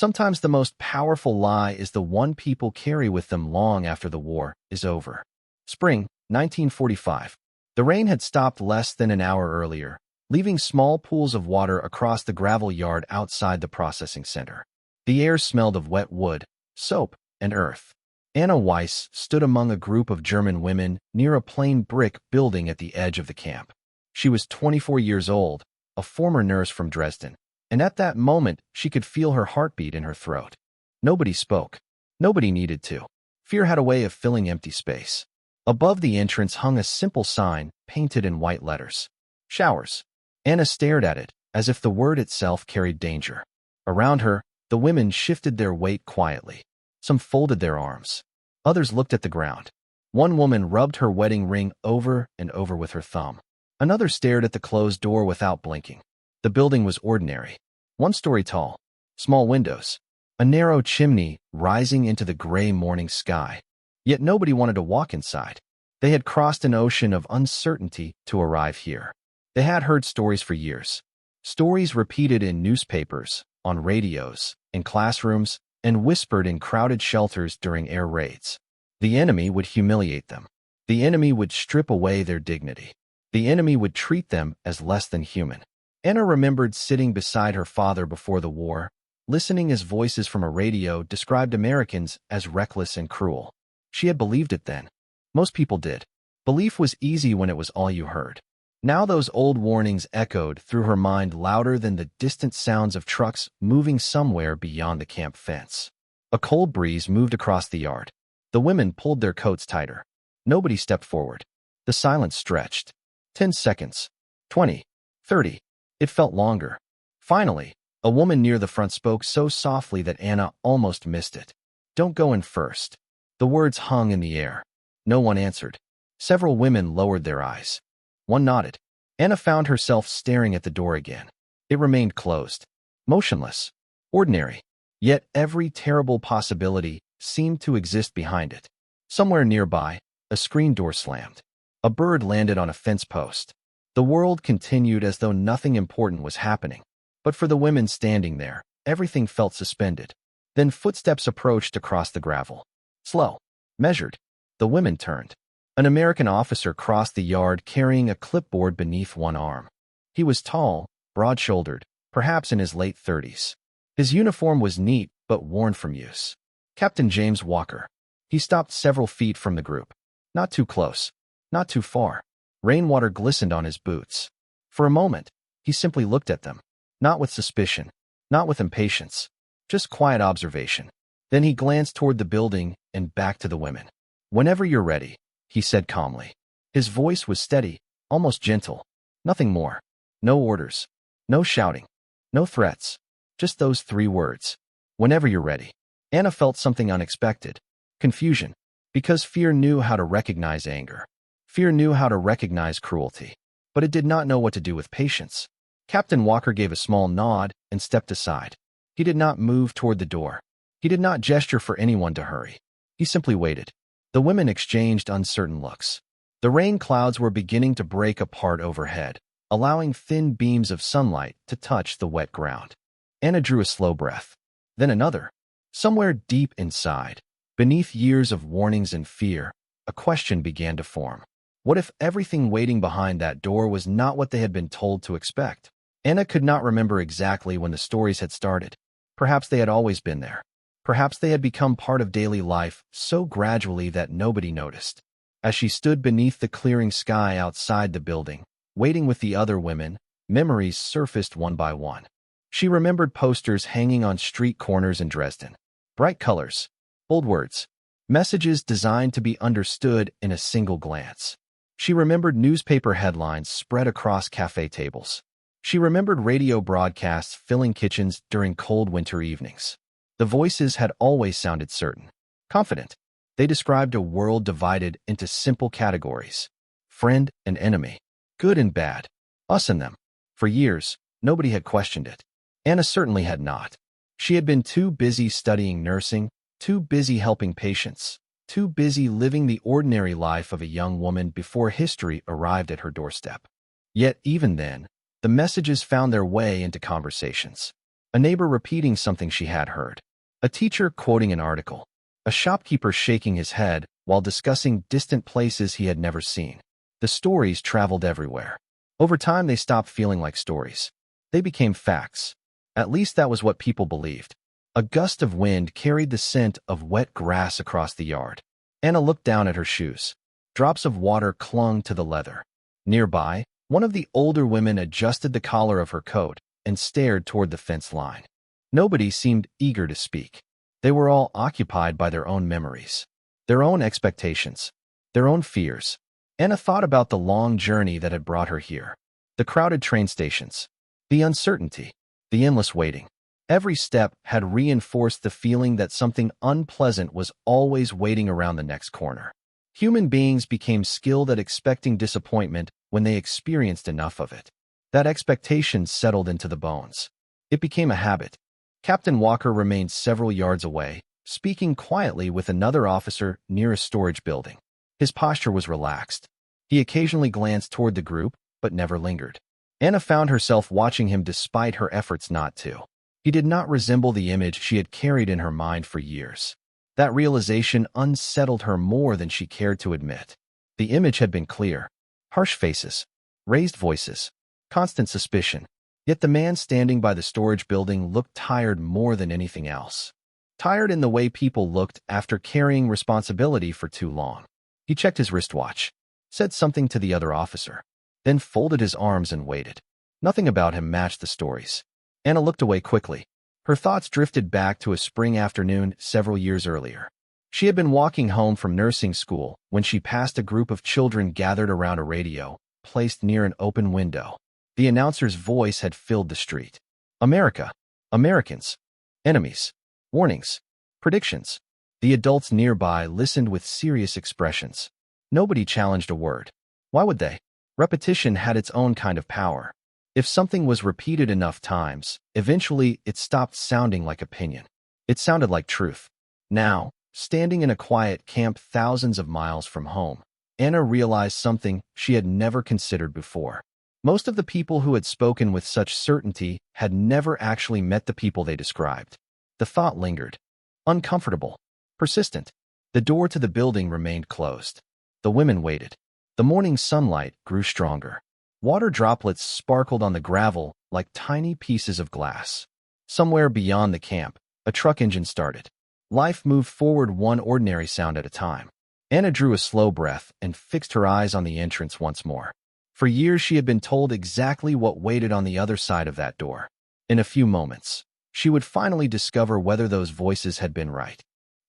Sometimes the most powerful lie is the one people carry with them long after the war is over. Spring, 1945. The rain had stopped less than an hour earlier, leaving small pools of water across the gravel yard outside the processing center. The air smelled of wet wood, soap, and earth. Anna Weiss stood among a group of German women near a plain brick building at the edge of the camp. She was 24 years old, a former nurse from Dresden, and at that moment she could feel her heartbeat in her throat. Nobody spoke. Nobody needed to. Fear had a way of filling empty space. Above the entrance hung a simple sign, painted in white letters. Showers. Anna stared at it, as if the word itself carried danger. Around her, the women shifted their weight quietly. Some folded their arms. Others looked at the ground. One woman rubbed her wedding ring over and over with her thumb. Another stared at the closed door without blinking. The building was ordinary. 1 story tall. Small windows. A narrow chimney rising into the gray morning sky. Yet nobody wanted to walk inside. They had crossed an ocean of uncertainty to arrive here. They had heard stories for years. Stories repeated in newspapers, on radios, in classrooms, and whispered in crowded shelters during air raids. The enemy would humiliate them. The enemy would strip away their dignity. The enemy would treat them as less than human. Anna remembered sitting beside her father before the war, listening as voices from a radio described Americans as reckless and cruel. She had believed it then. Most people did. Belief was easy when it was all you heard. Now those old warnings echoed through her mind louder than the distant sounds of trucks moving somewhere beyond the camp fence. A cold breeze moved across the yard. The women pulled their coats tighter. Nobody stepped forward. The silence stretched. 10 seconds. 20. 30. It felt longer. Finally, a woman near the front spoke so softly that Anna almost missed it. "Don't go in first." The words hung in the air. No one answered. Several women lowered their eyes. One nodded. Anna found herself staring at the door again. It remained closed. Motionless. Ordinary. Yet every terrible possibility seemed to exist behind it. Somewhere nearby, a screen door slammed. A bird landed on a fence post. The world continued as though nothing important was happening. But for the women standing there, everything felt suspended. Then footsteps approached across the gravel. Slow. Measured. The women turned. An American officer crossed the yard carrying a clipboard beneath one arm. He was tall, broad-shouldered, perhaps in his late 30s. His uniform was neat but worn from use. Captain James Walker. He stopped several feet from the group. Not too close. Not too far. Rainwater glistened on his boots. For a moment, he simply looked at them. Not with suspicion. Not with impatience. Just quiet observation. Then he glanced toward the building and back to the women. "Whenever you're ready," he said calmly. His voice was steady, almost gentle. Nothing more. No orders. No shouting. No threats. Just those 3 words. Whenever you're ready. Anna felt something unexpected. Confusion. Because fear knew how to recognize anger. Fear knew how to recognize cruelty. But it did not know what to do with patience. Captain Walker gave a small nod and stepped aside. He did not move toward the door. He did not gesture for anyone to hurry. He simply waited. The women exchanged uncertain looks. The rain clouds were beginning to break apart overhead, allowing thin beams of sunlight to touch the wet ground. Anna drew a slow breath. Then another. Somewhere deep inside, beneath years of warnings and fear, a question began to form. What if everything waiting behind that door was not what they had been told to expect? Anna could not remember exactly when the stories had started. Perhaps they had always been there. Perhaps they had become part of daily life so gradually that nobody noticed. As she stood beneath the clearing sky outside the building, waiting with the other women, memories surfaced one by one. She remembered posters hanging on street corners in Dresden. Bright colors, bold words, messages designed to be understood in a single glance. She remembered newspaper headlines spread across cafe tables. She remembered radio broadcasts filling kitchens during cold winter evenings. The voices had always sounded certain, confident. They described a world divided into simple categories: friend and enemy, good and bad, us and them. For years, nobody had questioned it. Anna certainly had not. She had been too busy studying nursing, too busy helping patients, too busy living the ordinary life of a young woman before history arrived at her doorstep. Yet even then, the messages found their way into conversations. a neighbor repeating something she had heard, a teacher quoting an article, a shopkeeper shaking his head while discussing distant places he had never seen. The stories traveled everywhere. Over time, they stopped feeling like stories. They became facts. At least that was what people believed. A gust of wind carried the scent of wet grass across the yard. Anna looked down at her shoes. Drops of water clung to the leather. Nearby, one of the older women adjusted the collar of her coat and stared toward the fence line. Nobody seemed eager to speak. They were all occupied by their own memories, their own expectations, their own fears. Anna thought about the long journey that had brought her here, the crowded train stations, the uncertainty, the endless waiting. Every step had reinforced the feeling that something unpleasant was always waiting around the next corner. Human beings became skilled at expecting disappointment when they experienced enough of it. That expectation settled into the bones. It became a habit. Captain Walker remained several yards away, speaking quietly with another officer near a storage building. His posture was relaxed. He occasionally glanced toward the group, but never lingered. Anna found herself watching him despite her efforts not to. He did not resemble the image she had carried in her mind for years. That realization unsettled her more than she cared to admit. The image had been clear. Harsh faces, raised voices, constant suspicion. Yet the man standing by the storage building looked tired more than anything else. Tired in the way people looked after carrying responsibility for too long. He checked his wristwatch, said something to the other officer, then folded his arms and waited. Nothing about him matched the stories. Anna looked away quickly. Her thoughts drifted back to a spring afternoon several years earlier. She had been walking home from nursing school when she passed a group of children gathered around a radio, placed near an open window. The announcer's voice had filled the street. America, Americans, enemies, warnings, predictions. The adults nearby listened with serious expressions. Nobody challenged a word. Why would they? Repetition had its own kind of power. If something was repeated enough times, eventually it stopped sounding like opinion. It sounded like truth. Now, standing in a quiet camp thousands of miles from home, Anna realized something she had never considered before. Most of the people who had spoken with such certainty had never actually met the people they described. The thought lingered. Uncomfortable. Persistent. The door to the building remained closed. The women waited. The morning sunlight grew stronger. Water droplets sparkled on the gravel like tiny pieces of glass. Somewhere beyond the camp, a truck engine started. Life moved forward one ordinary sound at a time. Anna drew a slow breath and fixed her eyes on the entrance once more. For years she had been told exactly what waited on the other side of that door. In a few moments, she would finally discover whether those voices had been right.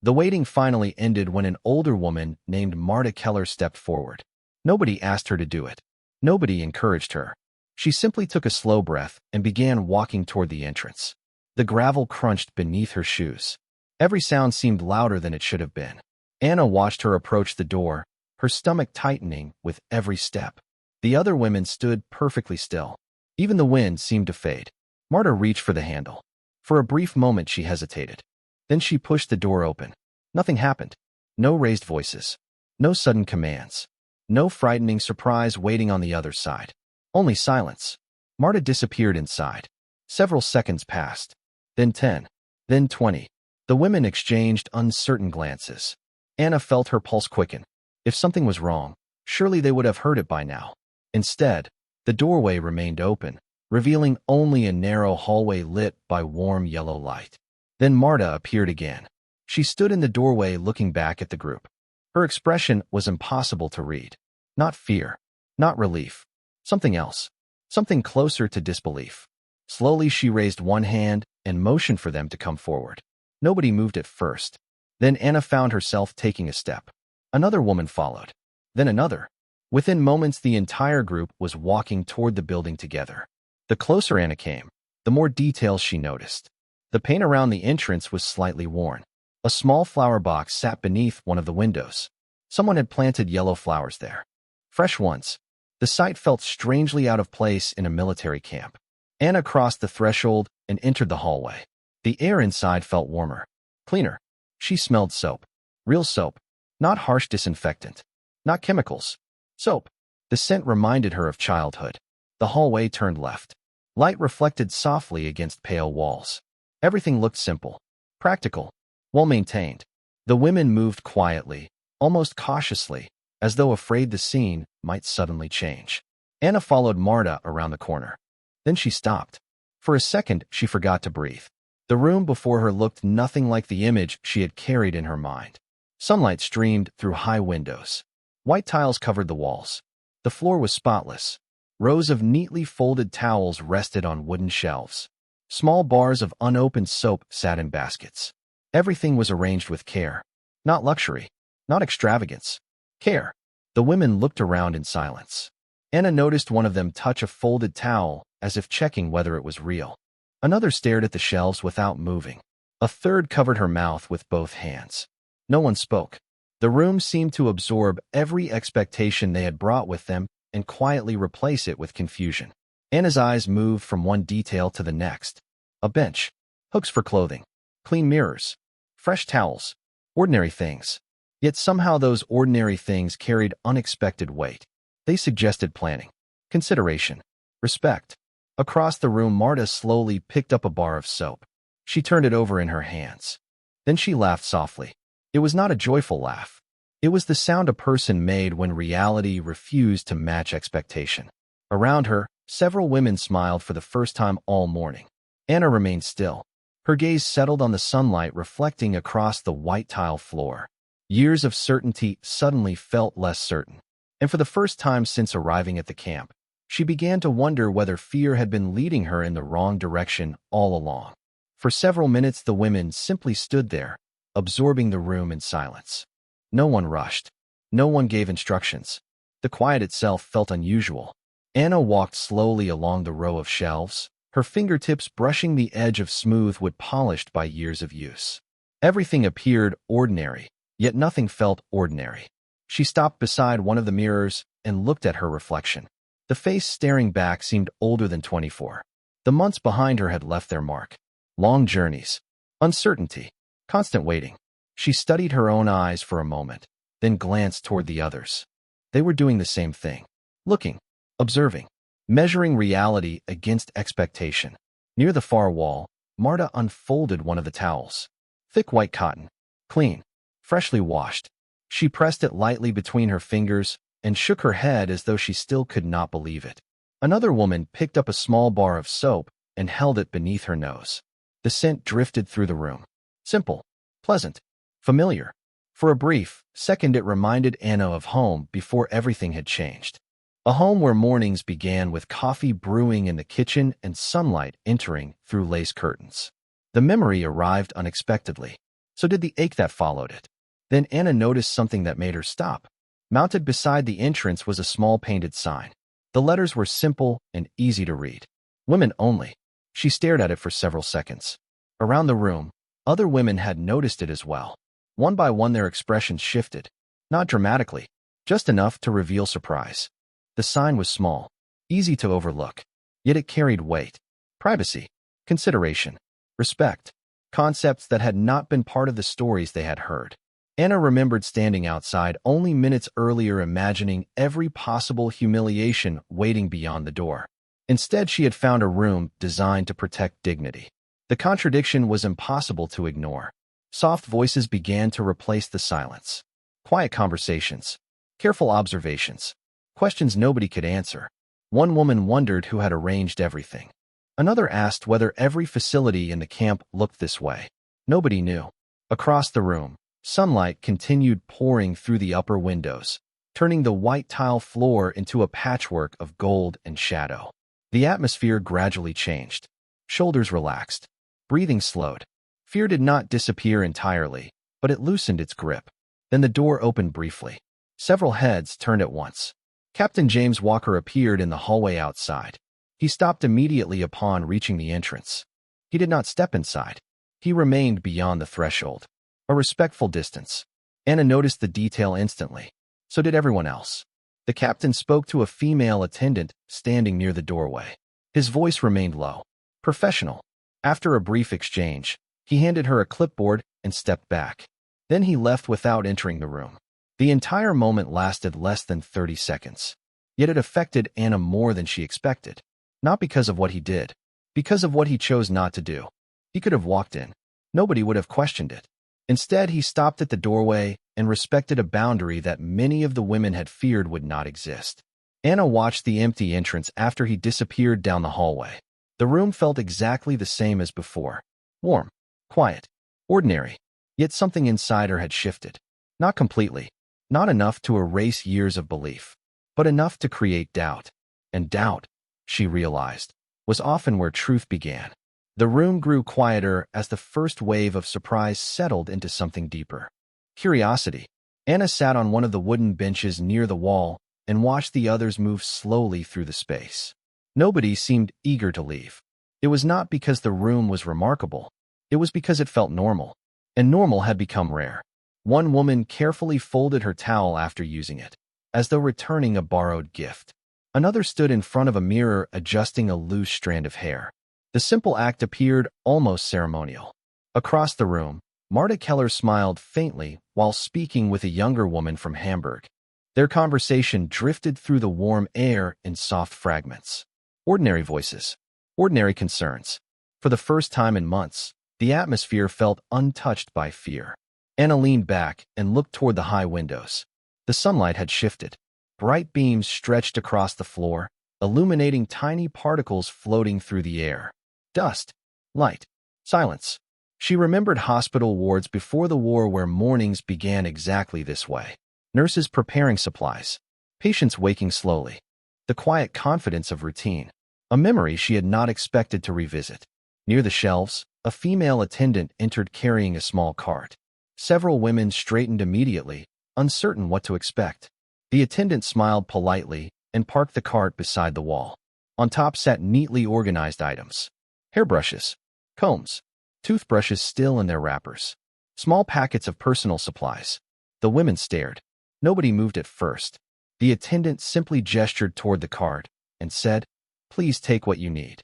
The waiting finally ended when an older woman named Marta Keller stepped forward. Nobody asked her to do it. Nobody encouraged her. She simply took a slow breath and began walking toward the entrance. The gravel crunched beneath her shoes. Every sound seemed louder than it should have been. Anna watched her approach the door, her stomach tightening with every step. The other women stood perfectly still. Even the wind seemed to fade. Marta reached for the handle. For a brief moment she hesitated. Then she pushed the door open. Nothing happened. No raised voices. No sudden commands. No frightening surprise waiting on the other side. Only silence. Marta disappeared inside. Several seconds passed. Then 10. Then 20. The women exchanged uncertain glances. Anna felt her pulse quicken. If something was wrong, surely they would have heard it by now. Instead, the doorway remained open, revealing only a narrow hallway lit by warm yellow light. Then Marta appeared again. She stood in the doorway looking back at the group. Her expression was impossible to read. Not fear, not relief. Something else. Something closer to disbelief. Slowly she raised one hand and motioned for them to come forward. Nobody moved at first. Then Anna found herself taking a step. Another woman followed. Then another. Within moments the entire group was walking toward the building together. The closer Anna came, the more details she noticed. The paint around the entrance was slightly worn. A small flower box sat beneath one of the windows. Someone had planted yellow flowers there. Fresh ones. The sight felt strangely out of place in a military camp. Anna crossed the threshold and entered the hallway. The air inside felt warmer, cleaner. She smelled soap. Real soap. Not harsh disinfectant. Not chemicals. Soap. The scent reminded her of childhood. The hallway turned left. Light reflected softly against pale walls. Everything looked simple, practical, well-maintained. The women moved quietly, almost cautiously, as though afraid the scene might suddenly change. Anna followed Marta around the corner. Then she stopped. For a second, she forgot to breathe. The room before her looked nothing like the image she had carried in her mind. Sunlight streamed through high windows. White tiles covered the walls. The floor was spotless. Rows of neatly folded towels rested on wooden shelves. Small bars of unopened soap sat in baskets. Everything was arranged with care. Not luxury, not extravagance. Care. The women looked around in silence. Anna noticed one of them touch a folded towel, as if checking whether it was real. Another stared at the shelves without moving. A third covered her mouth with both hands. No one spoke. The room seemed to absorb every expectation they had brought with them and quietly replace it with confusion. Anna's eyes moved from one detail to the next. A bench, hooks for clothing, clean mirrors, fresh towels, ordinary things. Yet somehow those ordinary things carried unexpected weight. They suggested planning, consideration, respect. Across the room, Marta slowly picked up a bar of soap. She turned it over in her hands. Then she laughed softly. It was not a joyful laugh. It was the sound a person made when reality refused to match expectation. Around her, several women smiled for the first time all morning. Anna remained still. Her gaze settled on the sunlight reflecting across the white tile floor. Years of certainty suddenly felt less certain. And for the first time since arriving at the camp, she began to wonder whether fear had been leading her in the wrong direction all along. For several minutes the women simply stood there, absorbing the room in silence. No one rushed. No one gave instructions. The quiet itself felt unusual. Anna walked slowly along the row of shelves, her fingertips brushing the edge of smooth wood polished by years of use. Everything appeared ordinary, yet nothing felt ordinary. She stopped beside one of the mirrors and looked at her reflection. The face staring back seemed older than 24. The months behind her had left their mark. Long journeys, uncertainty, constant waiting. She studied her own eyes for a moment, then glanced toward the others. They were doing the same thing. Looking, observing, measuring reality against expectation. Near the far wall, Marta unfolded one of the towels. Thick white cotton, clean, freshly washed. She pressed it lightly between her fingers and shook her head as though she still could not believe it. Another woman picked up a small bar of soap and held it beneath her nose. The scent drifted through the room. Simple, pleasant, familiar. For a brief second it reminded Anna of home before everything had changed. A home where mornings began with coffee brewing in the kitchen and sunlight entering through lace curtains. The memory arrived unexpectedly. So did the ache that followed it. Then Anna noticed something that made her stop. Mounted beside the entrance was a small painted sign. The letters were simple and easy to read. Women only. She stared at it for several seconds. Around the room, other women had noticed it as well. One by one their expressions shifted. Not dramatically, just enough to reveal surprise. The sign was small, easy to overlook, yet it carried weight. Privacy, consideration, respect, concepts that had not been part of the stories they had heard. Anna remembered standing outside only minutes earlier imagining every possible humiliation waiting beyond the door. Instead, she had found a room designed to protect dignity. The contradiction was impossible to ignore. Soft voices began to replace the silence. Quiet conversations, careful observations, questions nobody could answer. One woman wondered who had arranged everything. Another asked whether every facility in the camp looked this way. Nobody knew. Across the room, sunlight continued pouring through the upper windows, turning the white tile floor into a patchwork of gold and shadow. The atmosphere gradually changed. Shoulders relaxed. Breathing slowed. Fear did not disappear entirely, but it loosened its grip. Then the door opened briefly. Several heads turned at once. Captain James Walker appeared in the hallway outside. He stopped immediately upon reaching the entrance. He did not step inside. He remained beyond the threshold. A respectful distance. Anna noticed the detail instantly. So did everyone else. The captain spoke to a female attendant standing near the doorway. His voice remained low, professional. After a brief exchange, he handed her a clipboard and stepped back. Then he left without entering the room. The entire moment lasted less than 30 seconds. Yet it affected Anna more than she expected. Not because of what he did, because of what he chose not to do. He could have walked in. Nobody would have questioned it. Instead, he stopped at the doorway and respected a boundary that many of the women had feared would not exist. Anna watched the empty entrance after he disappeared down the hallway. The room felt exactly the same as before. Warm, quiet, ordinary. Yet something inside her had shifted. Not completely. Not enough to erase years of belief, but enough to create doubt. And doubt, she realized, was often where truth began. The room grew quieter as the first wave of surprise settled into something deeper. Curiosity. Anna sat on one of the wooden benches near the wall and watched the others move slowly through the space. Nobody seemed eager to leave. It was not because the room was remarkable. It was because it felt normal. And normal had become rare. One woman carefully folded her towel after using it, as though returning a borrowed gift. Another stood in front of a mirror adjusting a loose strand of hair. The simple act appeared almost ceremonial. Across the room, Marta Keller smiled faintly while speaking with a younger woman from Hamburg. Their conversation drifted through the warm air in soft fragments. Ordinary voices. Ordinary concerns. For the first time in months, the atmosphere felt untouched by fear. Anna leaned back and looked toward the high windows. The sunlight had shifted. Bright beams stretched across the floor, illuminating tiny particles floating through the air. Dust, light, silence. She remembered hospital wards before the war where mornings began exactly this way. Nurses preparing supplies, patients waking slowly. The quiet confidence of routine, a memory she had not expected to revisit. Near the shelves, a female attendant entered carrying a small cart. Several women straightened immediately, uncertain what to expect. The attendant smiled politely and parked the cart beside the wall. On top sat neatly organized items. Hairbrushes, combs, toothbrushes still in their wrappers. Small packets of personal supplies. The women stared. Nobody moved at first. The attendant simply gestured toward the cart and said, "Please take what you need."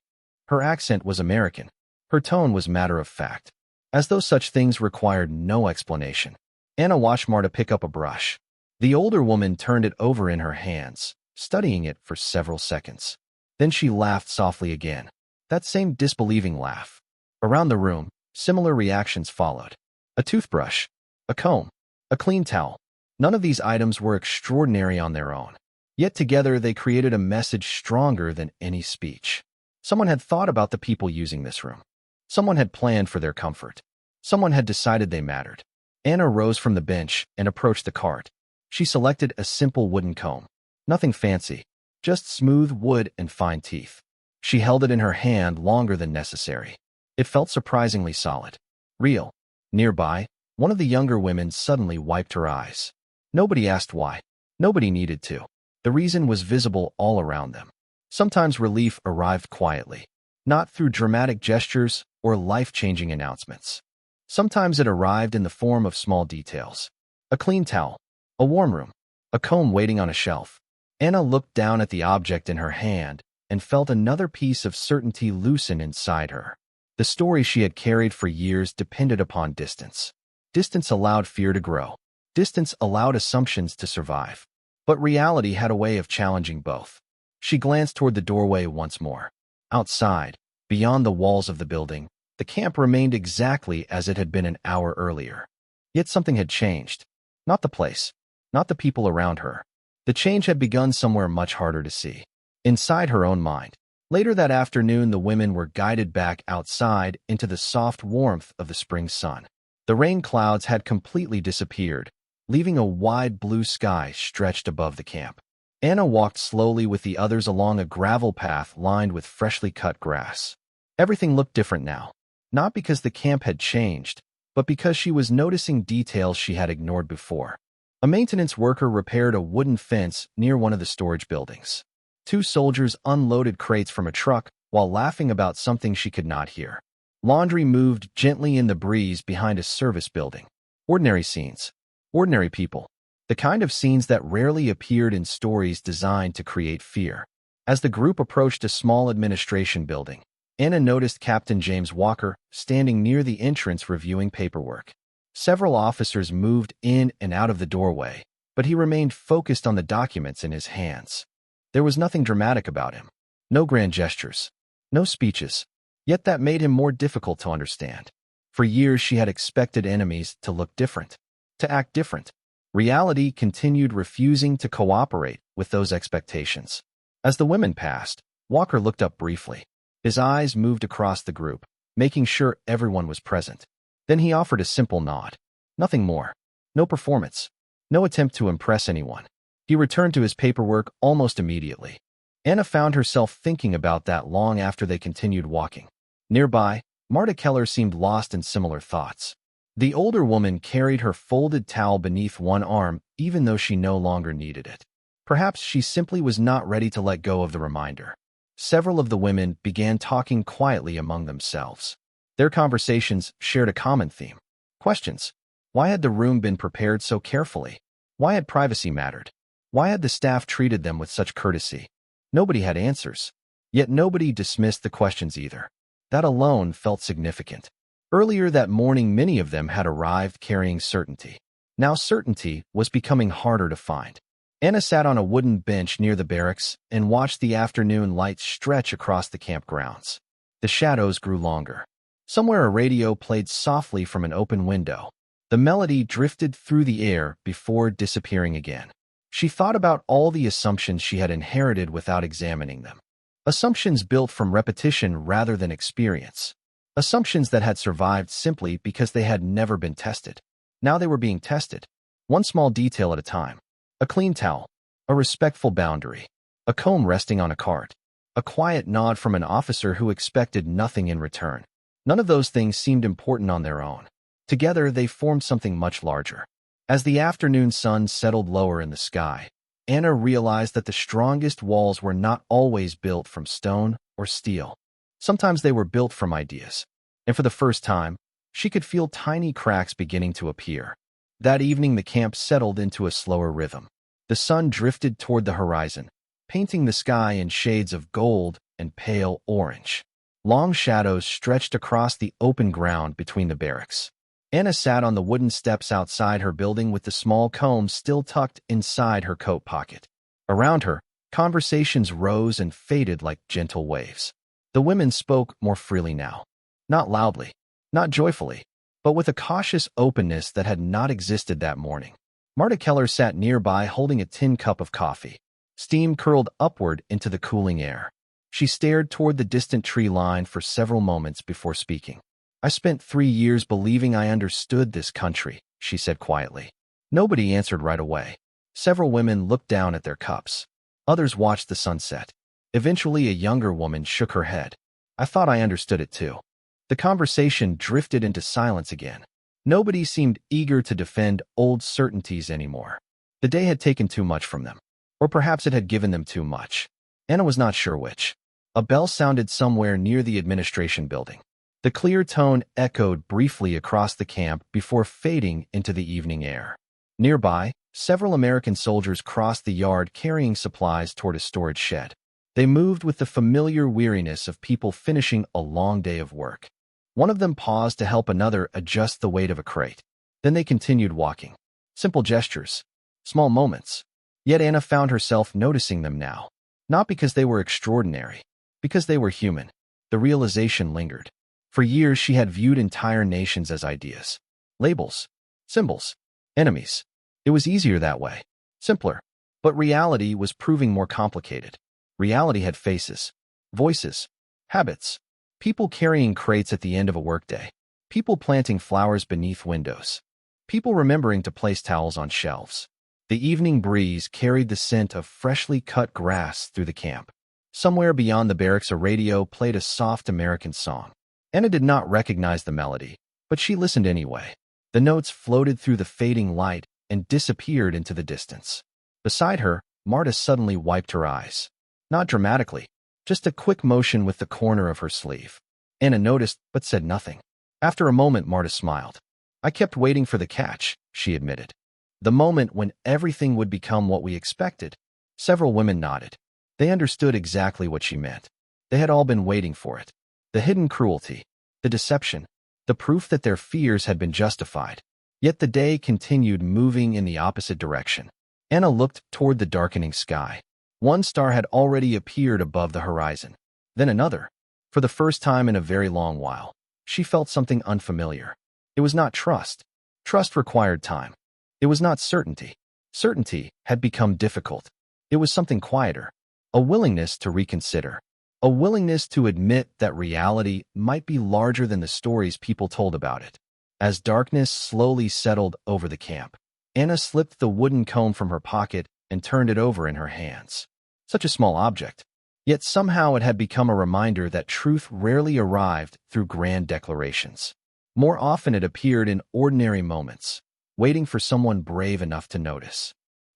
Her accent was American. Her tone was matter-of-fact, as though such things required no explanation. Anna watched Marta pick up a brush. The older woman turned it over in her hands, studying it for several seconds. Then she laughed softly again. That same disbelieving laugh. Around the room, similar reactions followed. A toothbrush, a comb, a clean towel. None of these items were extraordinary on their own. Yet together they created a message stronger than any speech. Someone had thought about the people using this room. Someone had planned for their comfort. Someone had decided they mattered. Anna rose from the bench and approached the cart. She selected a simple wooden comb. Nothing fancy, just smooth wood and fine teeth. She held it in her hand longer than necessary. It felt surprisingly solid. Real. Nearby, one of the younger women suddenly wiped her eyes. Nobody asked why. Nobody needed to. The reason was visible all around them. Sometimes relief arrived quietly, not through dramatic gestures or life-changing announcements. Sometimes it arrived in the form of small details. A clean towel, a warm room, a comb waiting on a shelf. Anna looked down at the object in her hand and felt another piece of certainty loosen inside her. The story she had carried for years depended upon distance. Distance allowed fear to grow. Distance allowed assumptions to survive. But reality had a way of challenging both. She glanced toward the doorway once more. Outside, beyond the walls of the building, the camp remained exactly as it had been an hour earlier. Yet something had changed. Not the place, not the people around her. The change had begun somewhere much harder to see. Inside her own mind. Later that afternoon, the women were guided back outside into the soft warmth of the spring sun. The rain clouds had completely disappeared, leaving a wide blue sky stretched above the camp. Anna walked slowly with the others along a gravel path lined with freshly cut grass. Everything looked different now, not because the camp had changed, but because she was noticing details she had ignored before. A maintenance worker repaired a wooden fence near one of the storage buildings. Two soldiers unloaded crates from a truck while laughing about something she could not hear. Laundry moved gently in the breeze behind a service building. Ordinary scenes. Ordinary people. The kind of scenes that rarely appeared in stories designed to create fear. As the group approached a small administration building, Anna noticed Captain James Walker standing near the entrance reviewing paperwork. Several officers moved in and out of the doorway, but he remained focused on the documents in his hands. There was nothing dramatic about him. No grand gestures. No speeches. Yet that made him more difficult to understand. For years she had expected enemies to look different, to act different. Reality continued refusing to cooperate with those expectations. As the women passed, Walker looked up briefly. His eyes moved across the group, making sure everyone was present. Then he offered a simple nod. Nothing more. No performance. No attempt to impress anyone. He returned to his paperwork almost immediately. Anna found herself thinking about that long after they continued walking. Nearby, Marta Keller seemed lost in similar thoughts. The older woman carried her folded towel beneath one arm even though she no longer needed it. Perhaps she simply was not ready to let go of the reminder. Several of the women began talking quietly among themselves. Their conversations shared a common theme. Questions. Why had the room been prepared so carefully? Why had privacy mattered? Why had the staff treated them with such courtesy? Nobody had answers. Yet nobody dismissed the questions either. That alone felt significant. Earlier that morning, many of them had arrived carrying certainty. Now certainty was becoming harder to find. Anna sat on a wooden bench near the barracks and watched the afternoon light stretch across the campgrounds. The shadows grew longer. Somewhere a radio played softly from an open window. The melody drifted through the air before disappearing again. She thought about all the assumptions she had inherited without examining them. Assumptions built from repetition rather than experience. Assumptions that had survived simply because they had never been tested. Now they were being tested, one small detail at a time. A clean towel, a respectful boundary, a comb resting on a cart, a quiet nod from an officer who expected nothing in return. None of those things seemed important on their own. Together, they formed something much larger. As the afternoon sun settled lower in the sky, Anna realized that the strongest walls were not always built from stone or steel. Sometimes they were built from ideas. And for the first time, she could feel tiny cracks beginning to appear. That evening, the camp settled into a slower rhythm. The sun drifted toward the horizon, painting the sky in shades of gold and pale orange. Long shadows stretched across the open ground between the barracks. Anna sat on the wooden steps outside her building with the small comb still tucked inside her coat pocket. Around her, conversations rose and faded like gentle waves. The women spoke more freely now. Not loudly, not joyfully, but with a cautious openness that had not existed that morning. Marta Keller sat nearby holding a tin cup of coffee. Steam curled upward into the cooling air. She stared toward the distant tree line for several moments before speaking. I spent 3 years believing I understood this country, she said quietly. Nobody answered right away. Several women looked down at their cups. Others watched the sunset. Eventually, a younger woman shook her head. I thought I understood it too. The conversation drifted into silence again. Nobody seemed eager to defend old certainties anymore. The day had taken too much from them. Or perhaps it had given them too much. Anna was not sure which. A bell sounded somewhere near the administration building. The clear tone echoed briefly across the camp before fading into the evening air. Nearby, several American soldiers crossed the yard carrying supplies toward a storage shed. They moved with the familiar weariness of people finishing a long day of work. One of them paused to help another adjust the weight of a crate. Then they continued walking. Simple gestures. Small moments. Yet Anna found herself noticing them now. Not because they were extraordinary. Because they were human. The realization lingered. For years she had viewed entire nations as ideas. Labels. Symbols. Enemies. It was easier that way. Simpler. But reality was proving more complicated. Reality had faces. Voices. Habits. People carrying crates at the end of a workday. People planting flowers beneath windows. People remembering to place towels on shelves. The evening breeze carried the scent of freshly cut grass through the camp. Somewhere beyond the barracks, a radio played a soft American song. Anna did not recognize the melody, but she listened anyway. The notes floated through the fading light and disappeared into the distance. Beside her, Marta suddenly wiped her eyes. Not dramatically, just a quick motion with the corner of her sleeve. Anna noticed, but said nothing. After a moment, Marta smiled. I kept waiting for the catch, she admitted. The moment when everything would become what we expected. Several women nodded. They understood exactly what she meant. They had all been waiting for it. The hidden cruelty, the deception, the proof that their fears had been justified. Yet the day continued moving in the opposite direction. Anna looked toward the darkening sky. One star had already appeared above the horizon. Then another. For the first time in a very long while, she felt something unfamiliar. It was not trust. Trust required time. It was not certainty. Certainty had become difficult. It was something quieter. A willingness to reconsider. A willingness to admit that reality might be larger than the stories people told about it. As darkness slowly settled over the camp, Anna slipped the wooden comb from her pocket and turned it over in her hands. Such a small object. Yet somehow it had become a reminder that truth rarely arrived through grand declarations. More often it appeared in ordinary moments, waiting for someone brave enough to notice.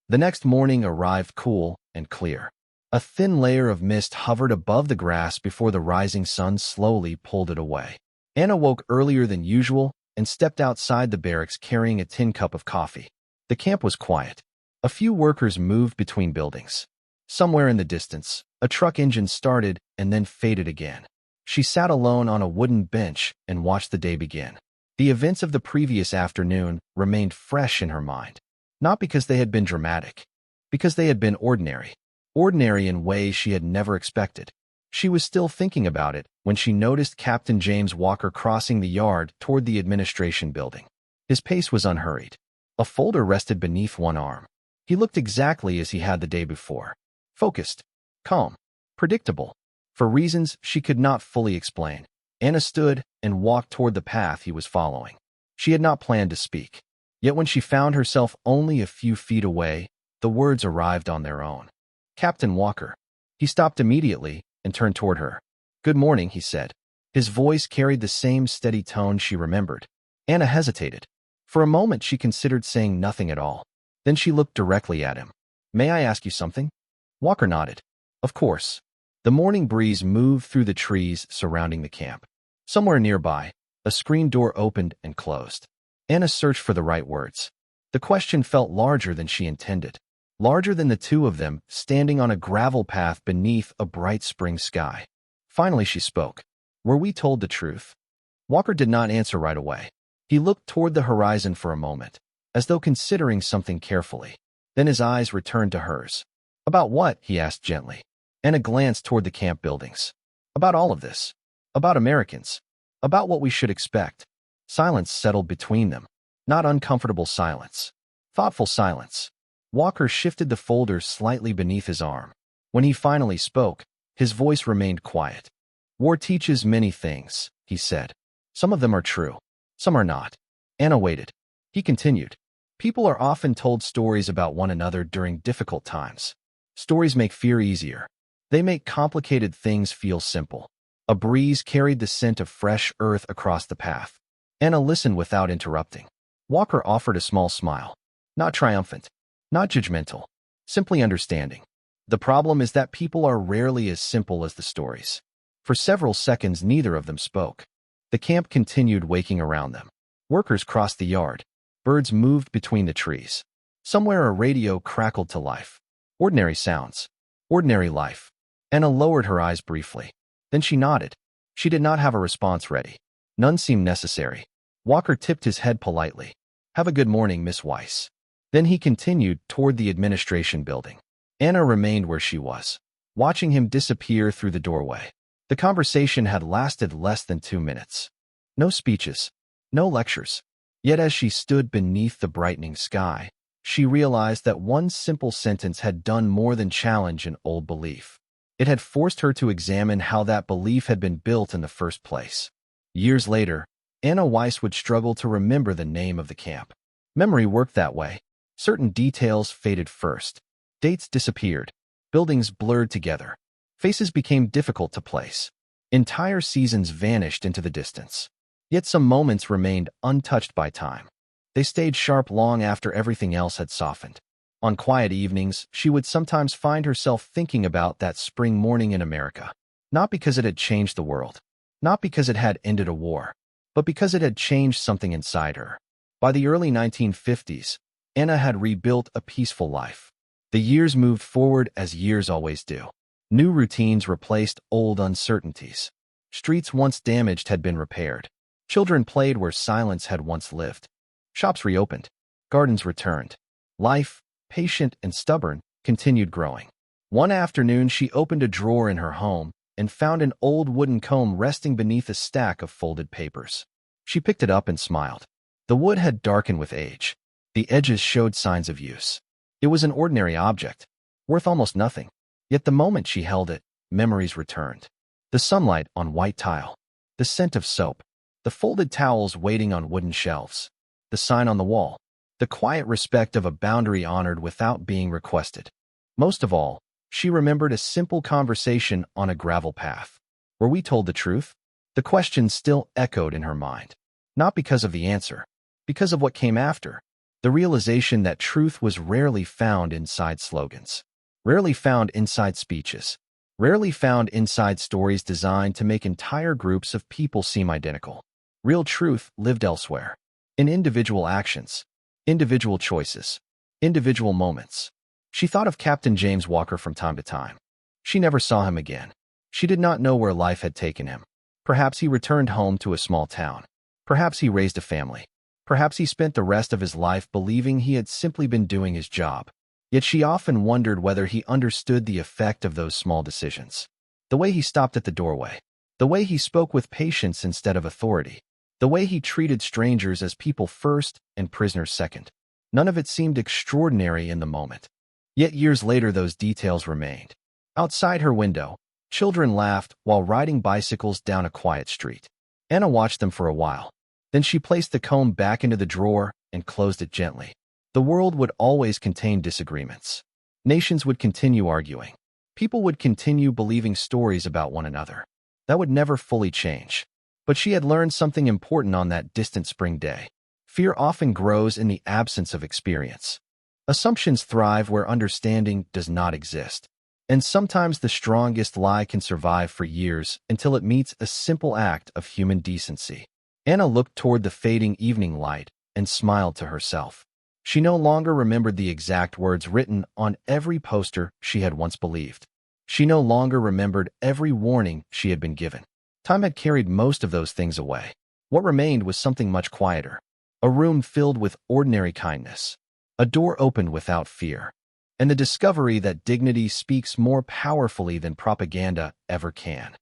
The next morning arrived cool and clear. A thin layer of mist hovered above the grass before the rising sun slowly pulled it away. Anna woke earlier than usual and stepped outside the barracks carrying a tin cup of coffee. The camp was quiet. A few workers moved between buildings. Somewhere in the distance, a truck engine started and then faded again. She sat alone on a wooden bench and watched the day begin. The events of the previous afternoon remained fresh in her mind, not because they had been dramatic, because they had been ordinary. Ordinary in ways she had never expected. She was still thinking about it when she noticed Captain James Walker crossing the yard toward the administration building. His pace was unhurried. A folder rested beneath one arm. He looked exactly as he had the day before. Focused, calm, predictable. For reasons she could not fully explain, Anna stood and walked toward the path he was following. She had not planned to speak. Yet when she found herself only a few feet away, the words arrived on their own. Captain Walker. He stopped immediately and turned toward her. "Good morning," he said. His voice carried the same steady tone she remembered. Anna hesitated. For a moment she considered saying nothing at all. Then she looked directly at him. "May I ask you something?" Walker nodded. "Of course." The morning breeze moved through the trees surrounding the camp. Somewhere nearby, a screen door opened and closed. Anna searched for the right words. The question felt larger than she intended. Larger than the two of them standing on a gravel path beneath a bright spring sky. Finally she spoke. "Were we told the truth?" Walker did not answer right away. He looked toward the horizon for a moment, as though considering something carefully. Then his eyes returned to hers. "About what?" he asked gently. Anna glanced toward the camp buildings. "About all of this. About Americans. About what we should expect." Silence settled between them. Not uncomfortable silence. Thoughtful silence. Walker shifted the folder slightly beneath his arm. When he finally spoke, his voice remained quiet. "War teaches many things," he said. "Some of them are true. Some are not." Anna waited. He continued. "People are often told stories about one another during difficult times. Stories make fear easier. They make complicated things feel simple." A breeze carried the scent of fresh earth across the path. Anna listened without interrupting. Walker offered a small smile. Not triumphant. Not judgmental, simply understanding. The problem is that people are rarely as simple as the stories. For several seconds, neither of them spoke. The camp continued waking around them. Workers crossed the yard. Birds moved between the trees. Somewhere a radio crackled to life. Ordinary sounds. Ordinary life. Anna lowered her eyes briefly. Then she nodded. She did not have a response ready. None seemed necessary. Walker tipped his head politely. "Have a good morning, Miss Weiss." Then he continued toward the administration building. Anna remained where she was, watching him disappear through the doorway. The conversation had lasted less than 2 minutes. No speeches, no lectures. Yet as she stood beneath the brightening sky, she realized that one simple sentence had done more than challenge an old belief. It had forced her to examine how that belief had been built in the first place. Years later, Anna Weiss would struggle to remember the name of the camp. Memory worked that way. Certain details faded first. Dates disappeared. Buildings blurred together. Faces became difficult to place. Entire seasons vanished into the distance. Yet some moments remained untouched by time. They stayed sharp long after everything else had softened. On quiet evenings, she would sometimes find herself thinking about that spring morning in America. Not because it had changed the world. Not because it had ended a war. But because it had changed something inside her. By the early 1950s, Anna had rebuilt a peaceful life. The years moved forward as years always do. New routines replaced old uncertainties. Streets once damaged had been repaired. Children played where silence had once lived. Shops reopened. Gardens returned. Life, patient and stubborn, continued growing. One afternoon, she opened a drawer in her home and found an old wooden comb resting beneath a stack of folded papers. She picked it up and smiled. The wood had darkened with age. The edges showed signs of use. It was an ordinary object, worth almost nothing. Yet the moment she held it, memories returned. The sunlight on white tile, the scent of soap, the folded towels waiting on wooden shelves, the sign on the wall, the quiet respect of a boundary honored without being requested. Most of all, she remembered a simple conversation on a gravel path. Were we told the truth? The question still echoed in her mind. Not because of the answer, because of what came after. The realization that truth was rarely found inside slogans, rarely found inside speeches, rarely found inside stories designed to make entire groups of people seem identical. Real truth lived elsewhere, in individual actions, individual choices, individual moments. She thought of Captain James Walker from time to time. She never saw him again. She did not know where life had taken him. Perhaps he returned home to a small town. Perhaps he raised a family. Perhaps he spent the rest of his life believing he had simply been doing his job. Yet she often wondered whether he understood the effect of those small decisions. The way he stopped at the doorway. The way he spoke with patience instead of authority. The way he treated strangers as people first and prisoners second. None of it seemed extraordinary in the moment. Yet years later those details remained. Outside her window, children laughed while riding bicycles down a quiet street. Anna watched them for a while. Then she placed the comb back into the drawer and closed it gently. The world would always contain disagreements. Nations would continue arguing. People would continue believing stories about one another. That would never fully change. But she had learned something important on that distant spring day. Fear often grows in the absence of experience. Assumptions thrive where understanding does not exist. And sometimes the strongest lie can survive for years until it meets a simple act of human decency. Anna looked toward the fading evening light and smiled to herself. She no longer remembered the exact words written on every poster she had once believed. She no longer remembered every warning she had been given. Time had carried most of those things away. What remained was something much quieter. A room filled with ordinary kindness. A door opened without fear. And the discovery that dignity speaks more powerfully than propaganda ever can.